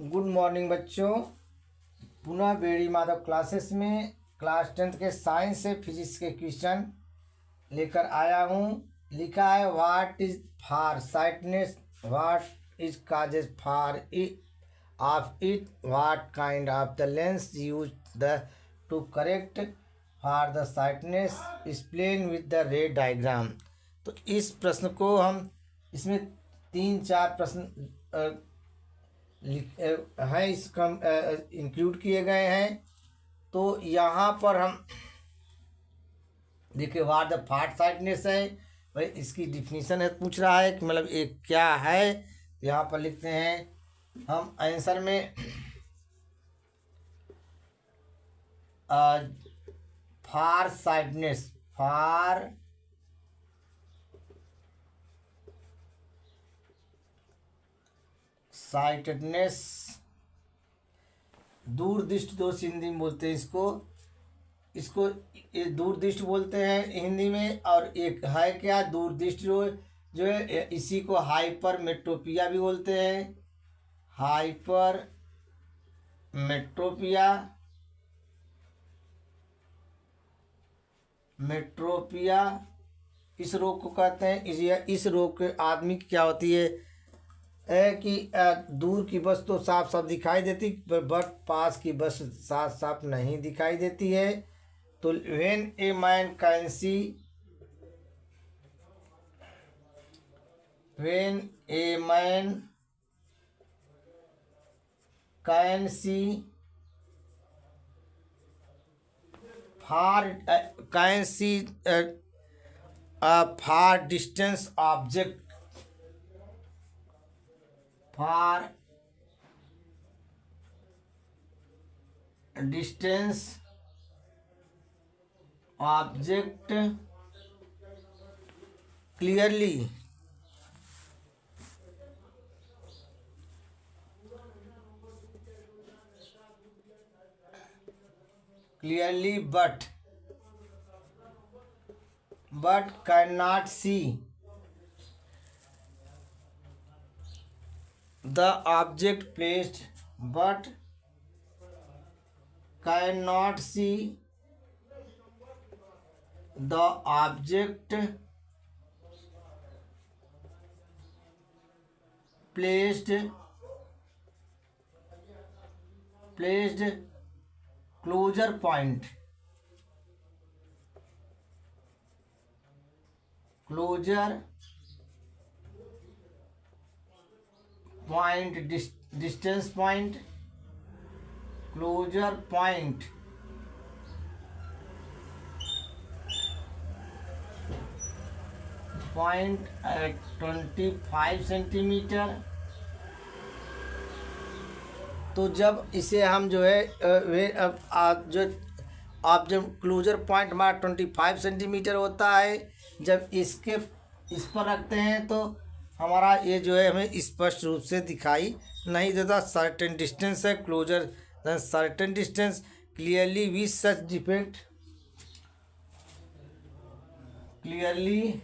Good morning बच्चों। पुनः बेड़ी माधव क्लासेस में क्लास 10th के साइंस से फिजिक्स के क्वेश्चन लेकर आया हूँ। लिखा है what is far sightedness, what is causes far of it, what kind of the lens use the two correct for the sightedness explain with the रे डायग्राम। तो इस प्रश्न को हम इसमें 3-4 प्रश्न हैं इसका इंक्लूड किए गए हैं। तो यहाँ पर हम देखिए व्हाट द फार साइटनेस है, भाई इसकी डिफिनीशन है, पूछ रहा है कि मतलब ये क्या है। यहाँ पर लिखते हैं हम आंसर में फार साइटनेस, फार साइटेडनेस, दूरदृष्टि दोष हिंदी में बोलते हैं इसको ये दूरदृष्टि बोलते हैं हिंदी में। और एक है क्या दूरदृष्टि जो है इसी को हाइपर मेट्रोपिया भी बोलते हैं। हाइपर मेट्रोपिया, मेट्रोपिया इस रोग को कहते हैं। इस रोग के आदमी की क्या होती है कि दूर की बस तो साफ साफ दिखाई देती, बट पास की बस साफ साफ नहीं दिखाई देती है। तो when a man can C, when a man can see far, can see far distance object, far distance object clearly, clearly but cannot see the object placed, but cannot see the object placed closer point, closer point, distance point, closer point, point at 25 centimetre. तो जब इसे हम जो है वे अब जो आप जब क्लोजर पॉइंट हमारा 25 सेंटीमीटर होता है, जब इस पर रखते हैं तो हमारा ये जो है हमें स्पष्ट रूप से दिखाई नहीं देता। सर्टेन डिस्टेंस है closure then certain distance clearly with such defect, clearly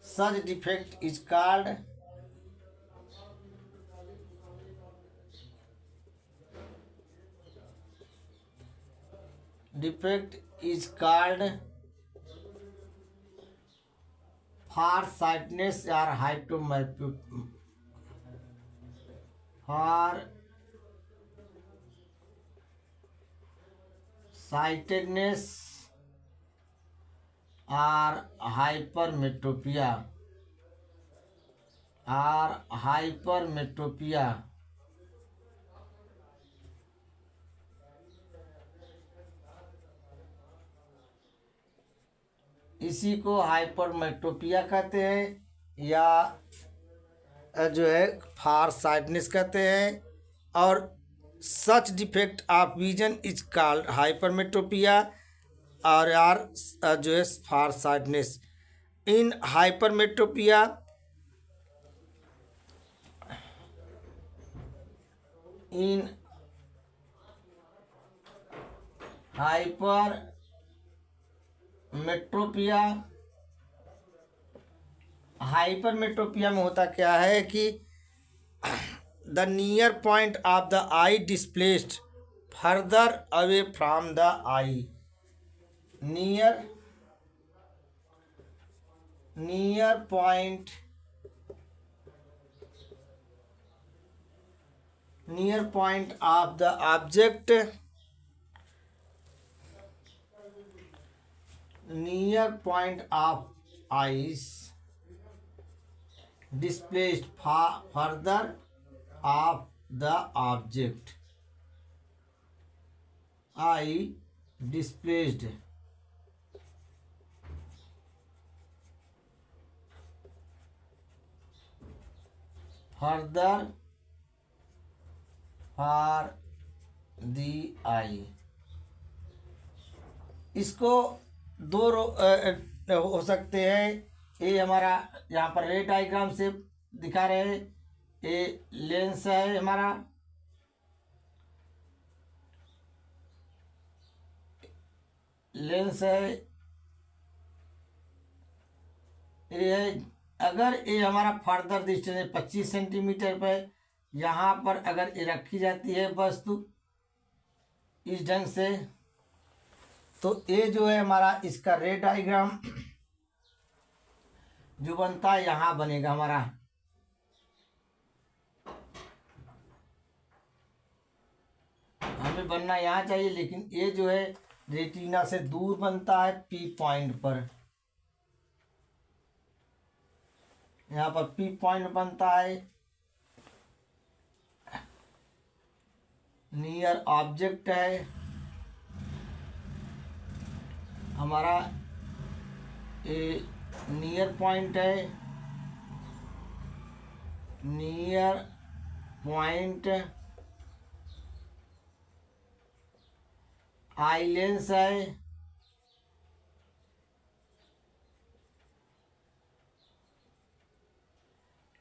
such defect is called farsightedness or hypomyopia, farsightedness or hypermetropia, इसी को हाइपरमेट्रोपिया कहते हैं या जो है फार साइटनेस कहते हैं। और such defect of vision is called hypermetropia और आर जो है far sightedness. In hypermetropia, in hypermetropia, hypermetropia में होता क्या है कि the near point of the eye displaced further away from the eye. Near point of the object, near point of eyes displaced further of the object, I displaced further for the eye। इसको दो हो सकते हैं। ये हमारा यहाँ पर रे डायग्राम से दिखा रहे हैं। ये लेंस है हमारा, लेंस है ये है। अगर ये हमारा फर्दर डिस्टेंस है 25 सेंटीमीटर पर, यहाँ पर अगर ये रखी जाती है वस्तु इस ढंग से, तो ये जो है हमारा इसका रे डायग्राम जो बनता है यहाँ बनेगा हमारा। हमें बनना यहाँ चाहिए, लेकिन ये जो है रेटिना से दूर बनता है पी पॉइंट पर। यहाँ पर पी पॉइंट बनता है, नियर ऑब्जेक्ट है हमारा, ये नियर पॉइंट है, नियर पॉइंट आई लेंस है,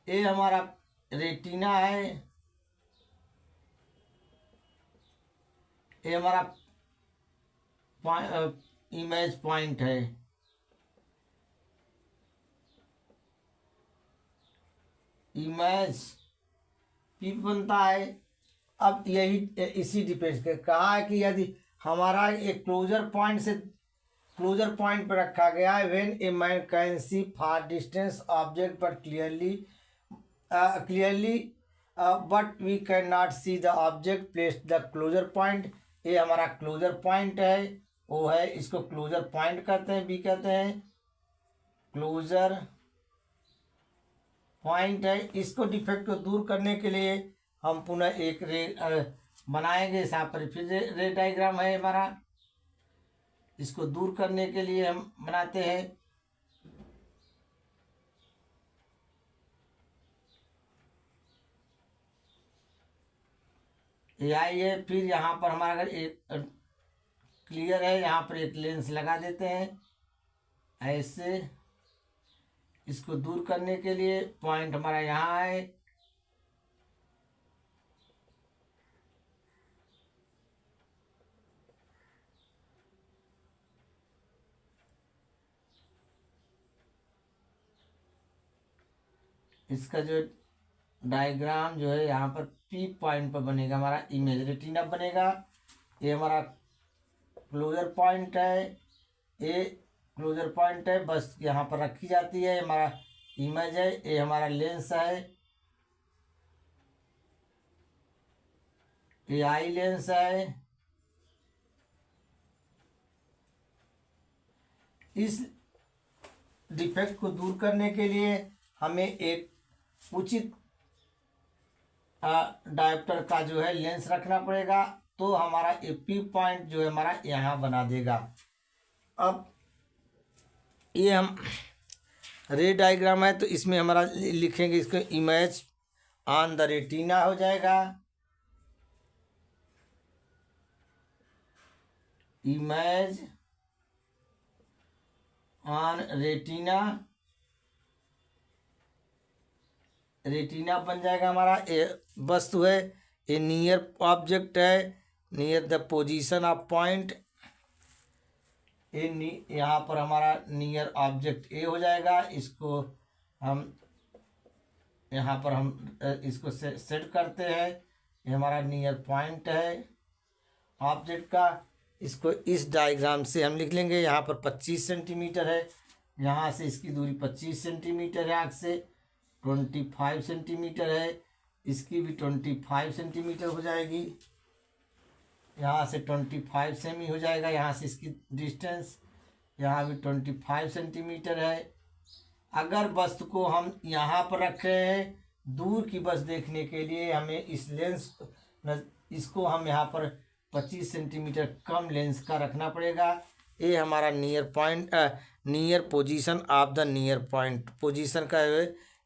ये हमारा रेटिना है, ये हमारा इमेज पॉइंट है। इमेज पी बनता है। अब यही इसी डिपेंड कर कहा है कि यदि हमारा एक क्लोजर पॉइंट पर रखा गया है, when a man can see far distance object but clearly but we can not see the object place the closer point. ये हमारा क्लोजर पॉइंट है, वो है, इसको क्लोजर पॉइंट कहते हैं, बी कहते हैं क्लोजर पॉइंट है। इसको डिफेक्ट को दूर करने के लिए हम पुनः एक रे बनाएंगे। यहाँ पर फिर रे डायग्राम है हमारा, इसको दूर करने के लिए हम बनाते हैं। ये फिर यहाँ पर हमारा अगर एक क्लियर है, यहाँ पर एक लेंस लगा देते हैं ऐसे। इसको दूर करने के लिए पॉइंट हमारा यहाँ है, इसका जो डायग्राम जो है यहाँ पर पी पॉइंट पर बनेगा, हमारा इमेज रेटिना बनेगा। ये हमारा क्लोजर पॉइंट है, ये क्लोजर पॉइंट है, बस यहाँ पर रखी जाती है। हमारा इमेज है, ये हमारा लेंस है, ये आई लेंस है। इस डिफेक्ट को दूर करने के लिए हमें एक उचित डायोप्टर का जो है लेंस रखना पड़ेगा, तो हमारा पी पॉइंट जो है हमारा यहाँ बना देगा। अब ये हम रे डायग्राम है, तो इसमें हमारा लिखेंगे इसको इमेज ऑन द रेटिना हो जाएगा, इमेज ऑन रेटिना, रेटिना बन जाएगा हमारा। ये वस्तु है, ये नियर ऑब्जेक्ट है, near the position of point, यहाँ पर हमारा नियर ऑब्जेक्ट ए हो जाएगा। इसको हम यहाँ पर हम इसको सेट करते हैं। ये हमारा नियर पॉइंट है ऑब्जेक्ट का। इसको इस डायग्राम से हम लिख लेंगे। यहाँ पर 25 सेंटीमीटर है, यहाँ से इसकी दूरी 25 सेंटीमीटर है, आँख से 25 सेंटीमीटर है, इसकी भी 25 सेंटीमीटर हो जाएगी। यहाँ से 25 सेमी हो जाएगा, यहाँ से इसकी डिस्टेंस यहाँ भी 25 सेंटीमीटर है। अगर वस्तु को हम यहाँ पर रख रहे हैं दूर की बस देखने के लिए, हमें इस लेंस इसको हम यहाँ पर 25 सेंटीमीटर कम लेंस का रखना पड़ेगा। ये हमारा near point near position of the near point, position का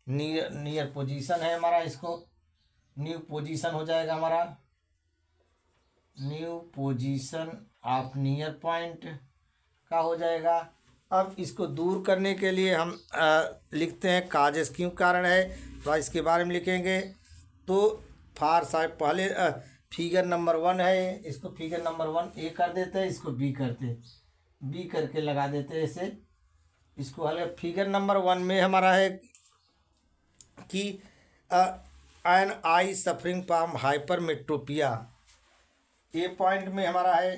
नियर पोजीशन है हमारा। इसको न्यू पोजीशन हो जाएगा हमारा, new position of near point का हो जाएगा। अब इसको दूर करने के लिए हम लिखते हैं काजेस क्यों कारण है, तो इसके बारे में लिखेंगे। तो फार साइड पहले फिगर नंबर 1 है, इसको फिगर नंबर 1 ए कर देते हैं, इसको बी करते बी करके लगा देते हैं ऐसे। इसको अलग फिगर नंबर 1 में हमारा है कि an eye suffering from hypermetropia. A point में हमारा है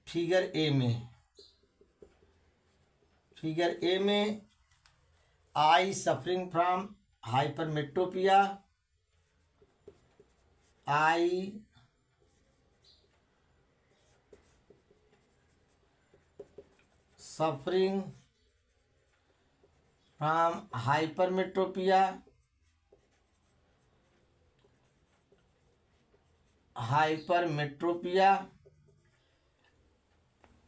फिगर ए में, फिगर ए में eye suffering from hypermetropia, eye suffering from hypermetropia, hypermetropia.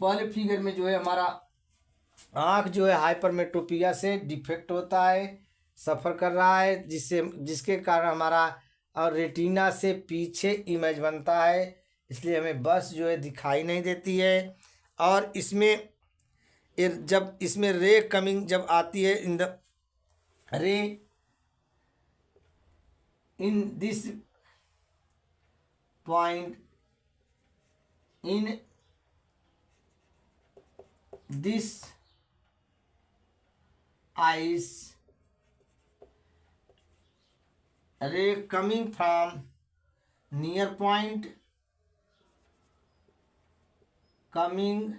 पहले फिगर में जो है हमारा आँख जो है हाइपरमेट्रोपिया से डिफेक्ट होता है, सफ़र कर रहा है, जिसके कारण हमारा और रेटिना से पीछे इमेज बनता है, इसलिए हमें बस जो है दिखाई नहीं देती है। और इसमें जब इसमें रे कमिंग जब आती है इन द रे in this point in this eyes, ray coming from near point, coming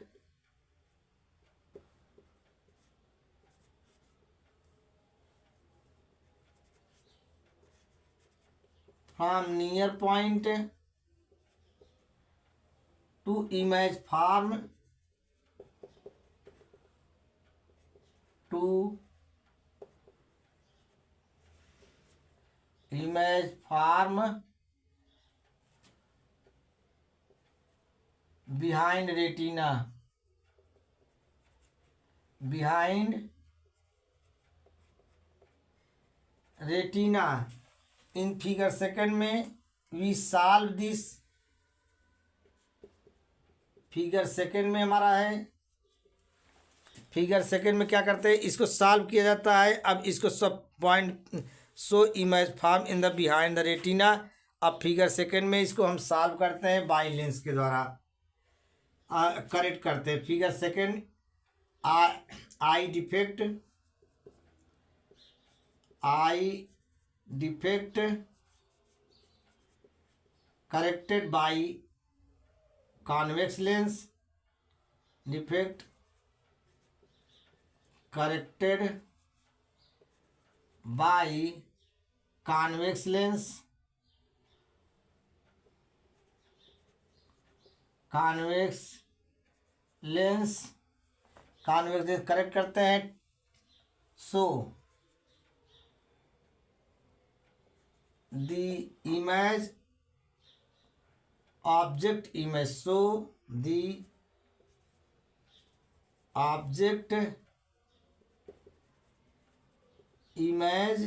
from near point to image form to image form behind retina, behind retina। In figure second में we solve this. Figure second में हमारा है, figure second में क्या करते हैं, इसको solve किया जाता है। अब इसको सब point so image form in the behind the retina. अब फिगर सेकंड में इसको हम सॉल्व करते हैं बाई लेंस के द्वारा, करेक्ट करते हैं। Figure second I defect, I defect corrected by convex lens, defect corrected by convex lens, convex lens correct करते हैं। So the image object image, so the object image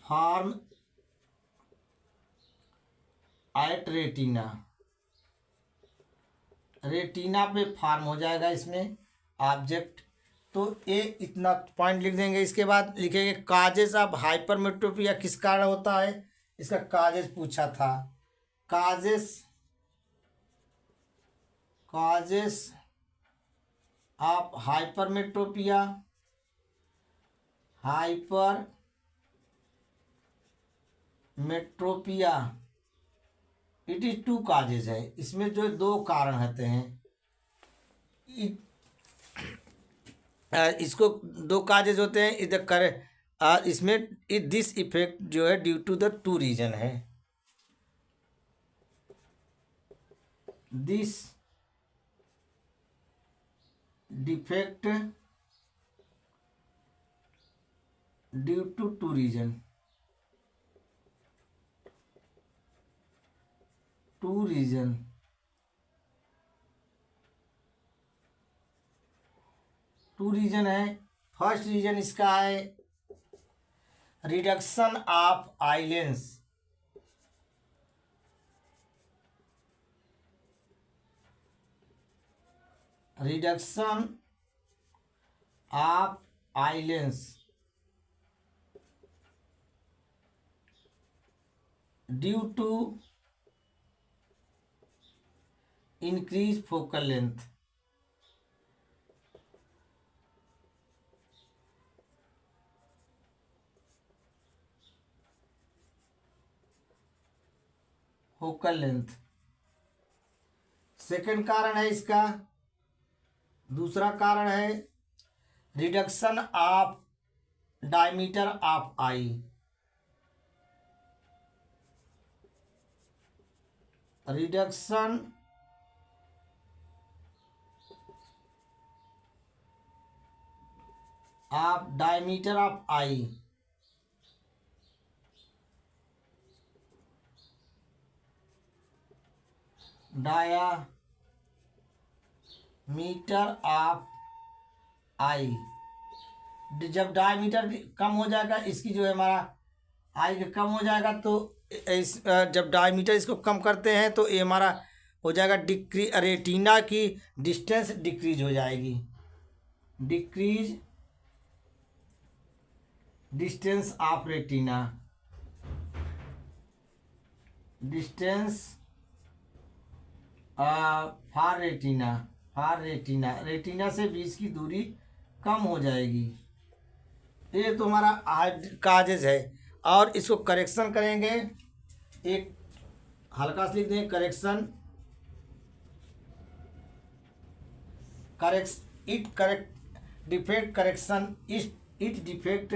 form at retina, retina पे form हो जाएगा इसमें object. तो ये इतना point लिख देंगे। इसके बाद लिखेंगे काजेस ऑफ हाइपरमेट्रोपिया किस कारण होता है, इसका काजेस पूछा था। Causes of hypermetropia, it is two causes है। इसमें जो दो कारण होते हैं, इसको दो काजेज होते हैं इधर करे। इसमें दिस इफेक्ट जो है due to the two reason है। This defect due to two reason, two reason है। फर्स्ट रीजन इसका है reduction of eye lens, due to increase focal length. Second कारण है इसका, दूसरा कारण है reduction of diameter of eye, reduction of diameter of eye, diameter of eye. जब डायमीटर कम हो जाएगा इसकी जो है हमारा आई का कम हो जाएगा, तो जब डायमीटर इसको कम करते हैं तो ये हमारा हो जाएगा रेटिना की डिस्टेंस डिक्रीज हो जाएगी। Decrease distance of retina, distance far retina से बीच की दूरी कम हो जाएगी। ये तो हमारा काजेज है। और इसको करेक्शन करेंगे, एक हल्का सा लिख दें correction, it defect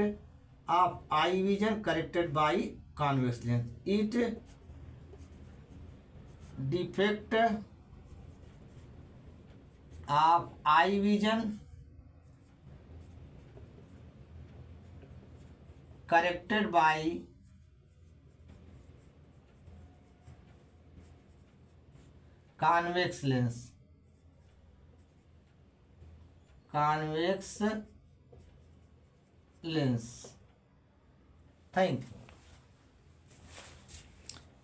of eye vision corrected by convex lens. It defect of eye vision corrected by convex lens, thank you.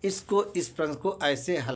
इसको इस प्रश्न को ऐसे हल